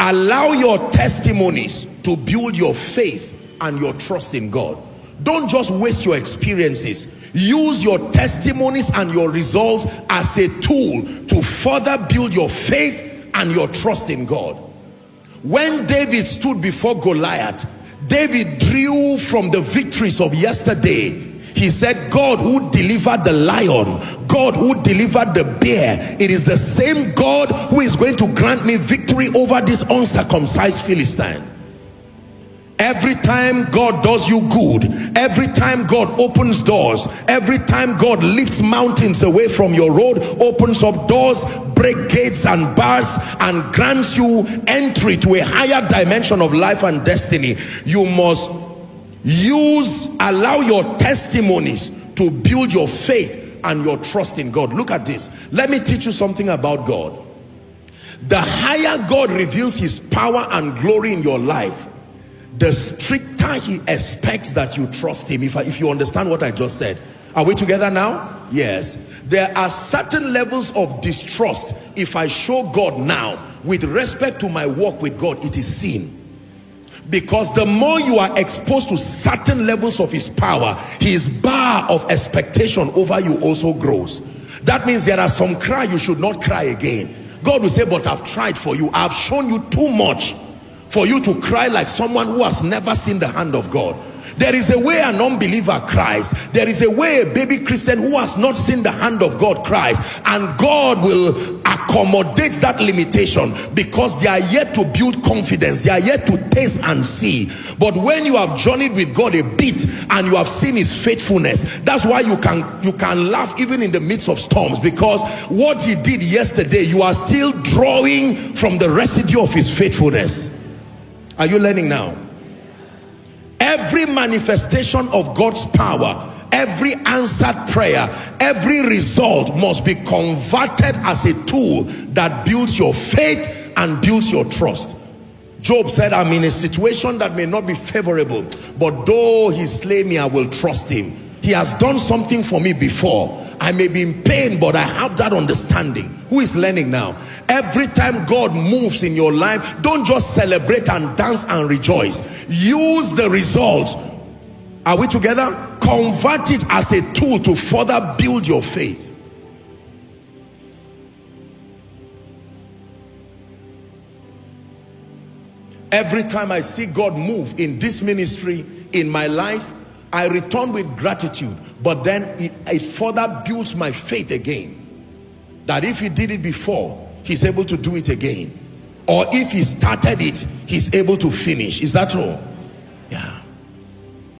Allow your testimonies to build your faith and your trust in God. Don't just waste your experiences. Use your testimonies and your results as a tool to further build your faith and your trust in God. When David stood before Goliath, David drew from the victories of yesterday. He said, God who delivered the lion, God who delivered the bear, it is the same God who is going to grant me victory over this uncircumcised Philistine. Every time God does you good, every time God opens doors, every time God lifts mountains away from your road, opens up doors, break gates and bars, and grants you entry to a higher dimension of life and destiny, you must allow your testimonies to build your faith and your trust in God. Look at this. Let me teach you something about God. The higher God reveals his power and glory in your life, the stricter he expects that you trust him. If you understand what I just said. Are we together now? Yes. There are certain levels of distrust. If I show God now with respect to my walk with God, it is sin. Because the more you are exposed to certain levels of his power, his bar of expectation over you also grows. That means there are some cry you should not cry again. God will say, but I've tried for you. I've shown you too much for you to cry like someone who has never seen the hand of God. There is a way an unbeliever cries. There is a way a baby Christian who has not seen the hand of God cries. And God will accommodate that limitation because they are yet to build confidence. They are yet to taste and see. But when you have journeyed with God a bit and you have seen his faithfulness, that's why you can laugh even in the midst of storms, because what he did yesterday, you are still drawing from the residue of his faithfulness. Are you learning now? Every manifestation of God's power, every answered prayer, every result must be converted as a tool that builds your faith and builds your trust. Job said, I'm in a situation that may not be favorable, but though he slay me, I will trust him. He has done something for me before. I may be in pain, but I have that understanding. Who is learning now? Every time God moves in your life, don't just celebrate and dance and rejoice. Use the results. Are we together? Convert it as a tool to further build your faith. Every time I see God move in this ministry, in my life, I return with gratitude, but then it further builds my faith again. That if he did it before, he's able to do it again. Or if he started it, he's able to finish. Is that true?